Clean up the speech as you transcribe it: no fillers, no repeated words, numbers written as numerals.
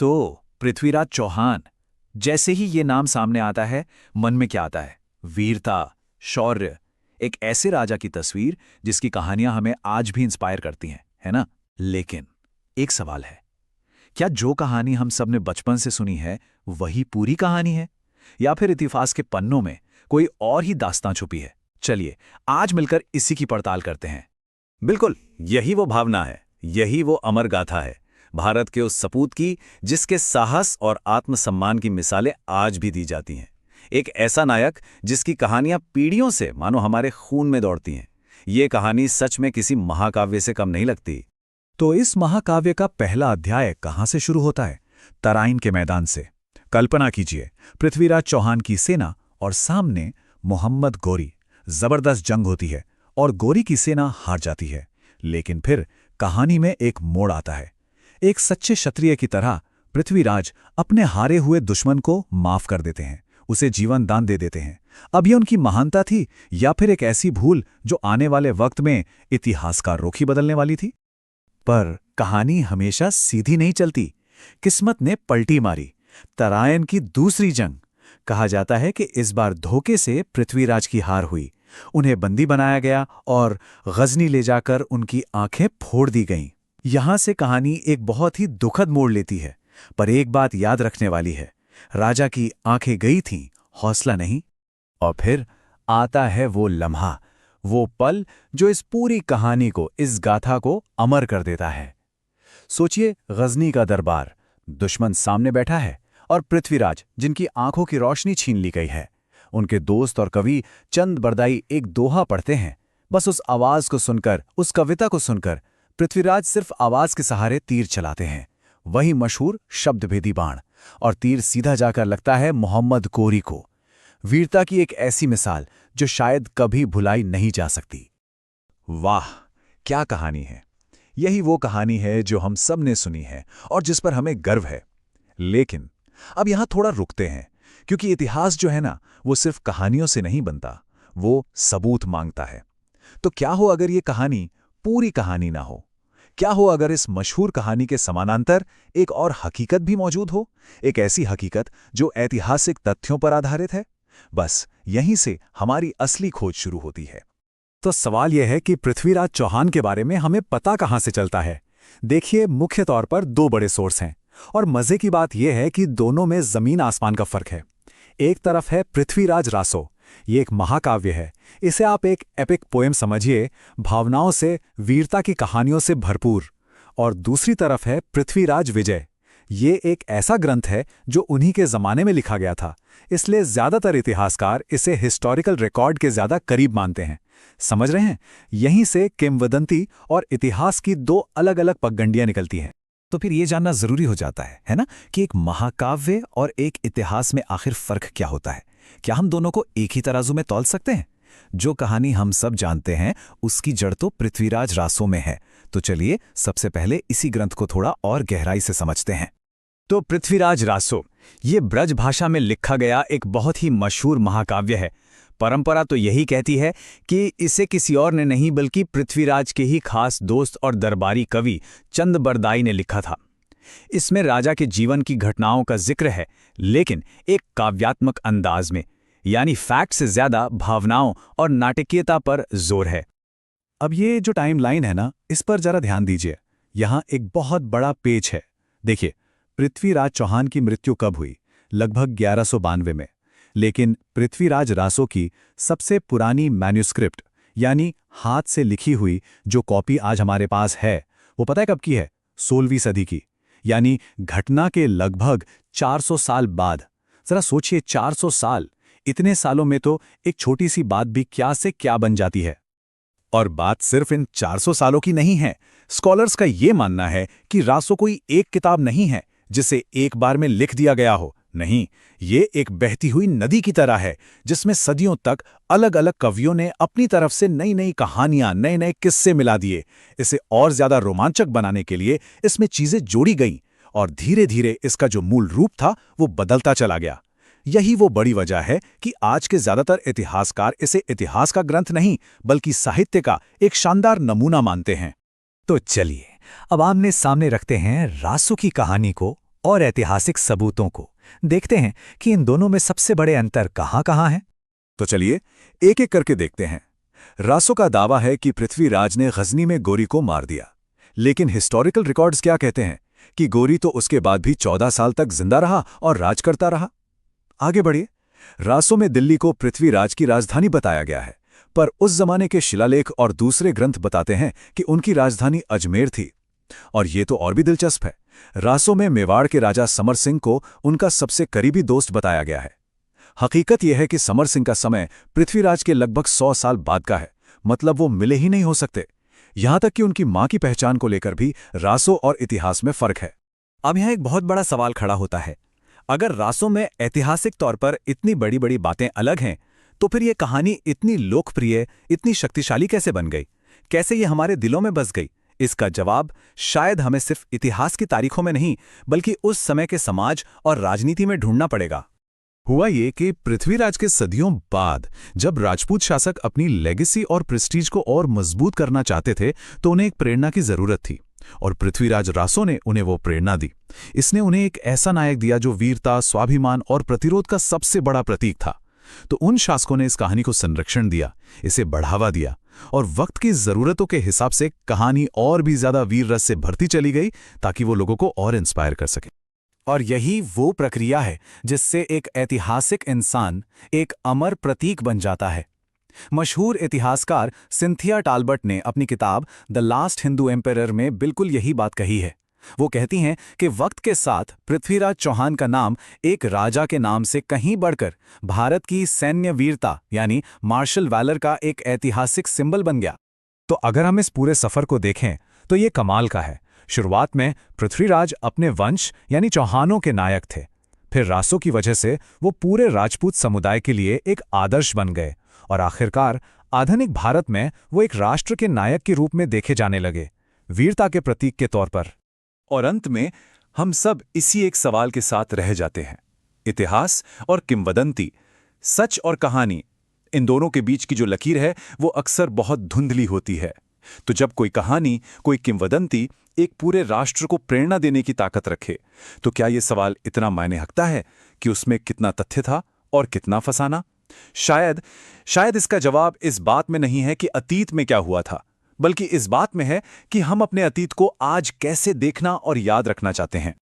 तो पृथ्वीराज चौहान, जैसे ही ये नाम सामने आता है, मन में क्या आता है? वीरता, शौर्य, एक ऐसे राजा की तस्वीर जिसकी कहानियां हमें आज भी इंस्पायर करती हैं, है ना? लेकिन एक सवाल है, क्या जो कहानी हम सब ने बचपन से सुनी है वही पूरी कहानी है, या फिर इतिहास के पन्नों में कोई और ही दास्तां छुपी है? चलिए आज मिलकर इसी की पड़ताल करते हैं। बिल्कुल, यही वो भावना है, यही वो अमर गाथा है, भारत के उस सपूत की जिसके साहस और आत्मसम्मान की मिसालें आज भी दी जाती हैं। एक ऐसा नायक जिसकी कहानियां पीढ़ियों से मानो हमारे खून में दौड़ती हैं। ये कहानी सच में किसी महाकाव्य से कम नहीं लगती। तो इस महाकाव्य का पहला अध्याय कहां से शुरू होता है? तराइन के मैदान से। कल्पना कीजिए, पृथ्वीराज चौहान की सेना और सामने मोहम्मद गोरी। जबरदस्त जंग होती है और गोरी की सेना हार जाती है। लेकिन फिर कहानी में एक मोड़ आता है। एक सच्चे क्षत्रिय की तरह पृथ्वीराज अपने हारे हुए दुश्मन को माफ कर देते हैं, उसे जीवन दान दे देते हैं। अब ये उनकी महानता थी या फिर एक ऐसी भूल जो आने वाले वक्त में इतिहास का रुख ही बदलने वाली थी? पर कहानी हमेशा सीधी नहीं चलती। किस्मत ने पलटी मारी। तराइन की दूसरी जंग। कहा जाता है कि इस बार धोखे से पृथ्वीराज की हार हुई। उन्हें बंदी बनाया गया और गजनी ले जाकर उनकी आंखें फोड़ दी गईं। यहां से कहानी एक बहुत ही दुखद मोड़ लेती है। पर एक बात याद रखने वाली है, राजा की आंखें गई थीं, हौसला नहीं। और फिर आता है वो लम्हा, वो पल जो इस पूरी कहानी को, इस गाथा को अमर कर देता है। सोचिए, गजनी का दरबार, दुश्मन सामने बैठा है और पृथ्वीराज जिनकी आंखों की रोशनी छीन ली गई है। उनके दोस्त और कवि चंद बरदाई एक दोहा पढ़ते हैं। बस उस आवाज को सुनकर, उस कविता को सुनकर पृथ्वीराज सिर्फ आवाज के सहारे तीर चलाते हैं। वही मशहूर शब्दभेदी बाण, और तीर सीधा जाकर लगता है मोहम्मद गोरी को। वीरता की एक ऐसी मिसाल जो शायद कभी भुलाई नहीं जा सकती। वाह, क्या कहानी है! यही वो कहानी है जो हम सब ने सुनी है और जिस पर हमें गर्व है। लेकिन अब यहां थोड़ा रुकते हैं, क्योंकि इतिहास जो है ना, वो सिर्फ कहानियों से नहीं बनता, वो सबूत मांगता है। तो क्या हो अगर ये कहानी पूरी कहानी ना हो? क्या हो अगर इस मशहूर कहानी के समानांतर एक और हकीकत भी मौजूद हो? एक ऐसी हकीकत जो ऐतिहासिक तथ्यों पर आधारित है। बस यहीं से हमारी असली खोज शुरू होती है। तो सवाल यह है कि पृथ्वीराज चौहान के बारे में हमें पता कहां से चलता है? देखिए, मुख्य तौर पर दो बड़े सोर्स हैं, और मजे की बात यह है कि दोनों में जमीन आसमान का फर्क है। एक तरफ है पृथ्वीराज रासो। ये एक महाकाव्य है। इसे आप एक एपिक पोएम समझिए, भावनाओं से, वीरता की कहानियों से भरपूर। और दूसरी तरफ है पृथ्वीराज विजय। ये एक ऐसा ग्रंथ है जो उन्हीं के जमाने में लिखा गया था, इसलिए ज्यादातर इतिहासकार इसे हिस्टोरिकल रिकॉर्ड के ज्यादा करीब मानते हैं। समझ रहे हैं? यहीं से किंवदंती और इतिहास की दो अलग अलग पगडंडियां निकलती हैं। तो फिर ये जानना जरूरी हो जाता है ना, कि एक महाकाव्य और एक इतिहास में आखिर फर्क क्या होता है? क्या हम दोनों को एक ही तराजू में तौल सकते हैं? जो कहानी हम सब जानते हैं उसकी जड़ तो पृथ्वीराज रासो में है। तो चलिए सबसे पहले इसी ग्रंथ को थोड़ा और गहराई से समझते हैं। तो पृथ्वीराज रासो, ये ब्रज भाषा में लिखा गया एक बहुत ही मशहूर महाकाव्य है। परंपरा तो यही कहती है कि इसे किसी और ने नहीं बल्कि पृथ्वीराज के ही खास दोस्त और दरबारी कवि चंद बरदाई ने लिखा था। इसमें राजा के जीवन की घटनाओं का जिक्र है, लेकिन एक काव्यात्मक अंदाज में, यानी फैक्ट से ज्यादा भावनाओं और नाटकीयता पर जोर है। अब ये जो टाइमलाइन है ना, इस पर जरा ध्यान दीजिए। यहां एक बहुत बड़ा पेच है। देखिए, पृथ्वीराज चौहान की मृत्यु कब हुई? लगभग 1192 में। लेकिन पृथ्वीराज रासो की सबसे पुरानी मैन्युस्क्रिप्ट, यानी हाथ से लिखी हुई जो कॉपी आज हमारे पास है, वो पता है कब की है? 16वीं सदी की, यानी घटना के लगभग 400 साल बाद। जरा सोचिए, 400 साल! इतने सालों में तो एक छोटी सी बात भी क्या से क्या बन जाती है। और बात सिर्फ इन 400 सालों की नहीं है। स्कॉलर्स का ये मानना है कि रासो कोई एक किताब नहीं है जिसे एक बार में लिख दिया गया हो। नहीं, ये एक बहती हुई नदी की तरह है जिसमें सदियों तक अलग अलग कवियों ने अपनी तरफ से नई नई कहानियां, नए नए किस्से मिला दिए। इसे और ज्यादा रोमांचक बनाने के लिए इसमें चीजें जोड़ी गईं और धीरे धीरे इसका जो मूल रूप था वो बदलता चला गया। यही वो बड़ी वजह है कि आज के ज्यादातर इतिहासकार इसे इतिहास का ग्रंथ नहीं बल्कि साहित्य का एक शानदार नमूना मानते हैं। तो चलिए अब आमने सामने रखते हैं रासो की कहानी को और ऐतिहासिक सबूतों को, देखते हैं कि इन दोनों में सबसे बड़े अंतर कहाँ-कहाँ हैं। तो चलिए एक एक करके देखते हैं। रासो का दावा है कि पृथ्वीराज ने गजनी में गोरी को मार दिया, लेकिन हिस्टोरिकल रिकॉर्ड्स क्या कहते हैं कि गोरी तो उसके बाद भी 14 साल तक जिंदा रहा और राज करता रहा। आगे बढ़िए। रासो में दिल्ली को पृथ्वीराज की राजधानी बताया गया है, पर उस जमाने के शिलालेख और दूसरे ग्रंथ बताते हैं कि उनकी राजधानी अजमेर थी। और ये तो और भी दिलचस्प है, रासो में मेवाड़ के राजा समर सिंह को उनका सबसे करीबी दोस्त बताया गया है। हकीकत यह है कि समर सिंह का समय पृथ्वीराज के लगभग 100 साल बाद का है, मतलब वो मिले ही नहीं हो सकते। यहां तक कि उनकी मां की पहचान को लेकर भी रासो और इतिहास में फर्क है। अब यहाँ एक बहुत बड़ा सवाल खड़ा होता है, अगर रासो में ऐतिहासिक तौर पर इतनी बड़ी बड़ी बातें अलग हैं, तो फिर ये कहानी इतनी लोकप्रिय, इतनी शक्तिशाली कैसे बन गई? कैसे ये हमारे दिलों में बस गई? इसका जवाब शायद हमें सिर्फ इतिहास की तारीखों में नहीं, बल्कि उस समय के समाज और राजनीति में ढूंढना पड़ेगा। हुआ ये कि पृथ्वीराज के सदियों बाद जब राजपूत शासक अपनी लेगेसी और प्रेस्टीज को और मजबूत करना चाहते थे, तो उन्हें एक प्रेरणा की जरूरत थी, और पृथ्वीराज रासो ने उन्हें वो प्रेरणा दी। इसने उन्हें एक ऐसा नायक दिया जो वीरता, स्वाभिमान और प्रतिरोध का सबसे बड़ा प्रतीक था। तो उन शासकों ने इस कहानी को संरक्षण दिया, इसे बढ़ावा दिया, और वक्त की जरूरतों के हिसाब से कहानी और भी ज्यादा वीर रस से भरती चली गई, ताकि वो लोगों को और इंस्पायर कर सके। और यही वो प्रक्रिया है जिससे एक ऐतिहासिक इंसान एक अमर प्रतीक बन जाता है। मशहूर इतिहासकार सिंथिया टालबर्ट ने अपनी किताब द लास्ट हिंदू एम्परर में बिल्कुल यही बात कही है। वो कहती हैं कि वक्त के साथ पृथ्वीराज चौहान का नाम एक राजा के नाम से कहीं बढ़कर भारत की सैन्य वीरता यानी मार्शल वैलर का एक ऐतिहासिक सिंबल बन गया। तो अगर हम इस पूरे सफर को देखें तो ये कमाल का है। शुरुआत में पृथ्वीराज अपने वंश यानी चौहानों के नायक थे, फिर रासो की वजह से वो पूरे राजपूत समुदाय के लिए एक आदर्श बन गए, और आखिरकार आधुनिक भारत में वो एक राष्ट्र के नायक के रूप में देखे जाने लगे, वीरता के प्रतीक के तौर पर। और अंत में हम सब इसी एक सवाल के साथ रह जाते हैं, इतिहास और किंवदंती, सच और कहानी, इन दोनों के बीच की जो लकीर है वो अक्सर बहुत धुंधली होती है। तो जब कोई कहानी, कोई किंवदंती एक पूरे राष्ट्र को प्रेरणा देने की ताकत रखे, तो क्या ये सवाल इतना मायने रखता है कि उसमें कितना तथ्य था और कितना फसाना? शायद इसका जवाब इस बात में नहीं है कि अतीत में क्या हुआ था, बल्कि इस बात में है कि हम अपने अतीत को आज कैसे देखना और याद रखना चाहते हैं।